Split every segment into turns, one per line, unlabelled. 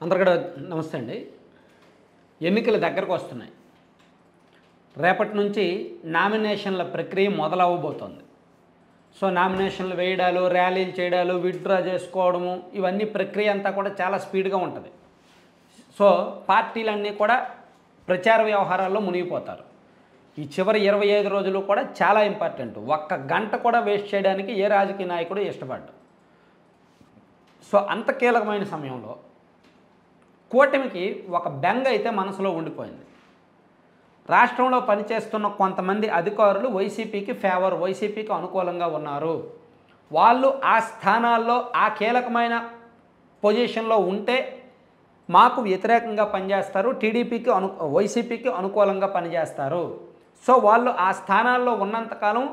అందరికీ నమస్తే అండి. ఎన్నికలు దగ్గరకు వస్తున్నాయి. రేపటి నుంచి నామినేషన్ల ప్రక్రియ మొదలవ్వబోతోంది. సో నామినేషన్లు వేయడాలు, ర్యాలీలు చేయడాలు, విత్డ్రా చేసుకోవడము, ఇవన్నీ ప్రక్రియ అంతా కూడా చాలా స్పీడ్గా ఉంటుంది. సో పార్టీలన్నీ కూడా ప్రచార వ్యవహారాల్లో మునిగిపోతారు. ఈ చివరి 25 రోజులు కూడా చాలా ఇంపార్టెంట్. ఒక్క గంట కూడా వేస్ట్ చేయడానికి ఏ రాజకీయ నాయకుడు ఇష్టపడ్డు. సో అంత కీలకమైన సమయంలో కూటమికి ఒక బెంగ అయితే మనసులో ఉండిపోయింది. రాష్ట్రంలో పనిచేస్తున్న కొంతమంది అధికారులు వైసీపీకి అనుకూలంగా ఉన్నారు. వాళ్ళు ఆ స్థానాల్లో ఆ కీలకమైన పొజిషన్లో ఉంటే మాకు వ్యతిరేకంగా పనిచేస్తారు, వైసీపీకి అనుకూలంగా పనిచేస్తారు. సో వాళ్ళు ఆ స్థానాల్లో ఉన్నంతకాలం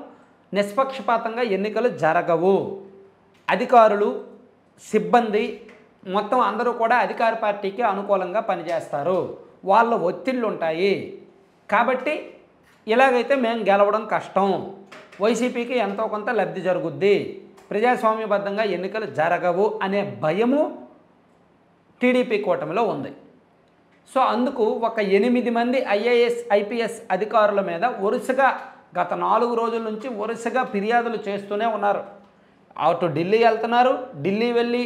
నిష్పక్షపాతంగా ఎన్నికలు జరగవు. అధికారులు, సిబ్బంది మొత్తం అందరూ కూడా అధికార పార్టీకి అనుకూలంగా పనిచేస్తారు. వాళ్ళ ఒత్తిళ్ళు ఉంటాయి. కాబట్టి ఇలాగైతే మేము గెలవడం కష్టం, వైసీపీకి ఎంతో కొంత లబ్ధి జరుగుద్ది, ప్రజాస్వామ్యబద్ధంగా ఎన్నికలు జరగవు అనే భయము టీడీపీ కూటమిలో ఉంది. సో అందుకు ఒక 8 మంది ఐఏఎస్, ఐపీఎస్ అధికారుల మీద వరుసగా గత 4 రోజుల నుంచి వరుసగా ఫిర్యాదులు చేస్తూనే ఉన్నారు. అటు ఢిల్లీ వెళ్తున్నారు, ఢిల్లీ వెళ్ళి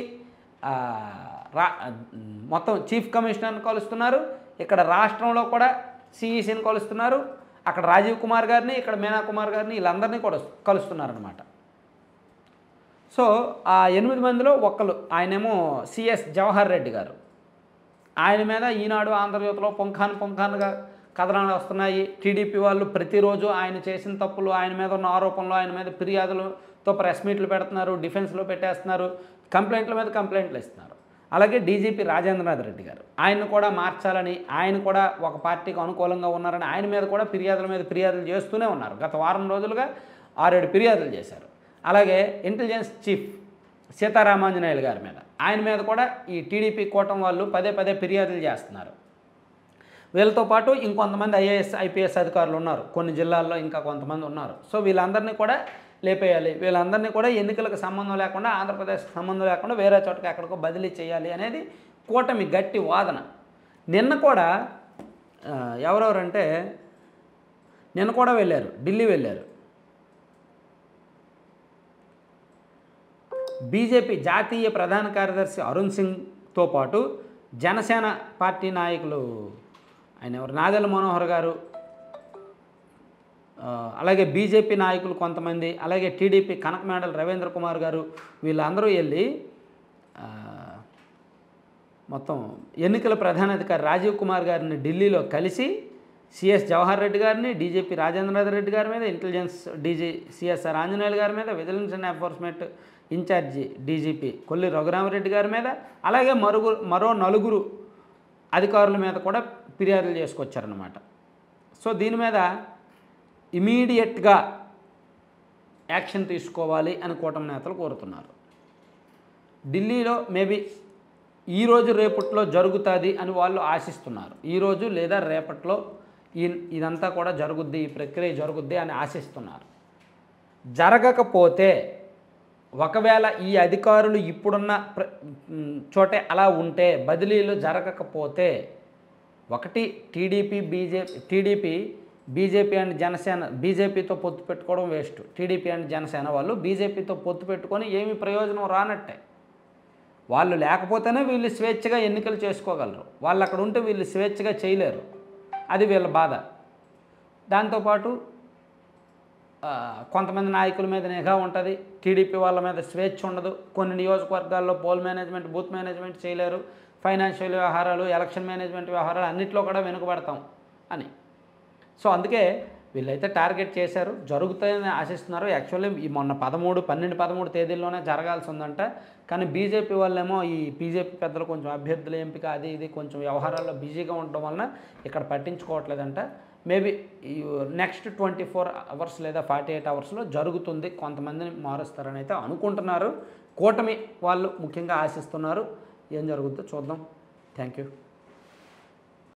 మొత్తం చీఫ్ కమిషనర్ని కలుస్తున్నారు, ఇక్కడ రాష్ట్రంలో కూడా సిఈసిని కలుస్తున్నారు, అక్కడ రాజీవ్ కుమార్ గారిని, ఇక్కడ మీనా కుమార్ గారిని, వీళ్ళందరినీ కూడా కలుస్తున్నారనమాట. సో ఆ 8 మందిలో ఒకళ్ళు, ఆయనేమో సిఎస్ జవహర్ రెడ్డి గారు. ఆయన మీద ఈనాడు, ఆంధ్రజ్యోతిలో పొంఖానుగా కథనాలు వస్తున్నాయి. టీడీపీ వాళ్ళు ప్రతిరోజు ఆయన చేసిన తప్పులు, ఆయన మీద ఉన్న ఆరోపణలు, ఆయన మీద ఫిర్యాదులతో ప్రెస్ మీట్లు పెడుతున్నారు, డిఫెన్స్లో పెట్టేస్తున్నారు, కంప్లైంట్ల మీద కంప్లైంట్లు ఇస్తున్నారు. అలాగే డీజీపీ రాజేంద్రనాథ్ రెడ్డి గారు, ఆయన్ని కూడా మార్చాలని, ఆయన కూడా ఒక పార్టీకి అనుకూలంగా ఉన్నారని ఆయన మీద కూడా ఫిర్యాదులు చేస్తూనే ఉన్నారు. గత వారం రోజులుగా 6-7 ఫిర్యాదులు చేశారు. అలాగే ఇంటెలిజెన్స్ చీఫ్ సీతారామాంజనేయులు గారి మీద, ఆయన మీద కూడా ఈ టీడీపీ కూటమి వాళ్ళు పదే ఫిర్యాదులు చేస్తున్నారు. వీళ్ళతో పాటు ఇంకొంతమంది ఐఏఎస్, ఐపీఎస్ అధికారులు ఉన్నారు, కొన్ని జిల్లాల్లో ఇంకా కొంతమంది ఉన్నారు. సో వీళ్ళందరినీ కూడా లేపేయాలి, వీళ్ళందరినీ కూడా ఎన్నికలకు సంబంధం లేకుండా, ఆంధ్రప్రదేశ్కి సంబంధం లేకుండా వేరే చోటకి ఎక్కడికో బదిలీ చేయాలి అనేది కూటమి గట్టి వాదన. నిన్న కూడా ఎవరెవరంటే నిన్న కూడా వెళ్ళారు, ఢిల్లీ వెళ్ళారు. బీజేపీ జాతీయ ప్రధాన కార్యదర్శి అరుణ్ సింగ్తో పాటు జనసేన పార్టీ నాయకులు ఆయన ఎవరు, నాదెళ్ల మనోహర్ గారు, అలాగే బీజేపీ నాయకులు కొంతమంది, అలాగే టీడీపీ కనకమేడల రవీంద్ర కుమార్ గారు, వీళ్ళందరూ వెళ్ళి మొత్తం ఎన్నికల ప్రధానాధికారి రాజీవ్ కుమార్ గారిని ఢిల్లీలో కలిసి సిఎస్ జవహర్ రెడ్డి గారిని, డీజీపీ రాజేంద్రనాథ్ రెడ్డి గారి మీద, ఇంటెలిజెన్స్ డీజీ సిఎస్ఆర్ ఆంజనేయులు గారి మీద, vigilance and enforcement incharge DGP Kolli Raghuramareddy గారి మీద, అలాగే మరో 4 అధికారుల మీద కూడా ఫిర్యాదులు చేసుకొచ్చారన్నమాట. సో దీని మీద ఇమీడియట్గా యాక్షన్ తీసుకోవాలి అని కూటమి నేతలు కోరుతున్నారు. ఢిల్లీలో మేబీ ఈరోజు రేపట్లో జరుగుతుంది అని వాళ్ళు ఆశిస్తున్నారు. ఈరోజు లేదా రేపట్లో ఇదంతా కూడా జరుగుద్ది, ఈ ప్రక్రియ జరుగుద్ది అని ఆశిస్తున్నారు. జరగకపోతే, ఒకవేళ ఈ అధికారులు ఇప్పుడున్న చోటే అలా ఉంటే, బదిలీలు జరగకపోతే, ఒకటి టీడీపీ బీజేపీ అండ్ జనసేన, బీజేపీతో పొత్తు పెట్టుకోవడం వేస్ట్. టీడీపీ అండ్ జనసేన వాళ్ళు బీజేపీతో పొత్తు పెట్టుకొని ఏమీ ప్రయోజనం రానట్టే. వాళ్ళు లేకపోతేనే వీళ్ళు స్వేచ్ఛగా ఎన్నికలు చేసుకోగలరు, వాళ్ళు అక్కడ ఉంటే వీళ్ళు స్వేచ్ఛగా చేయలేరు. అది వీళ్ళ బాధ. దాంతోపాటు కొంతమంది నాయకుల మీద నిఘా ఉంటుంది, టీడీపీ వాళ్ళ మీద స్వేచ్ఛ ఉండదు. కొన్ని నియోజకవర్గాల్లో పోల్ మేనేజ్మెంట్, బూత్ మేనేజ్మెంట్ చేయలేరు, ఫైనాన్షియల్ వ్యవహారాలు, ఎలక్షన్ మేనేజ్మెంట్ వ్యవహారాలు అన్నింటిలో కూడా వెనుకబడతాం అని. సో అందుకే వీళ్ళైతే టార్గెట్ చేశారు, జరుగుతాయని ఆశిస్తున్నారు. యాక్చువల్లీ ఈ మొన్న 12-13 తేదీల్లోనే జరగాల్సి ఉందంట. కానీ బీజేపీ వాళ్ళేమో, ఈ బీజేపీ పెద్దలు కొంచెం అభ్యర్థుల ఎంపిక అది ఇది కొంచెం వ్యవహారాల్లో బిజీగా ఉండడం వలన ఇక్కడ పట్టించుకోవట్లేదంట. మేబీ ఈ నెక్స్ట్ 24 అవర్స్ లేదా 48 అవర్స్లో జరుగుతుంది, కొంతమందిని మారుస్తారని అయితే అనుకుంటున్నారు. కూటమి వాళ్ళు ముఖ్యంగా ఆశిస్తున్నారు. ఏం జరుగుతుందో చూద్దాం. Thank you.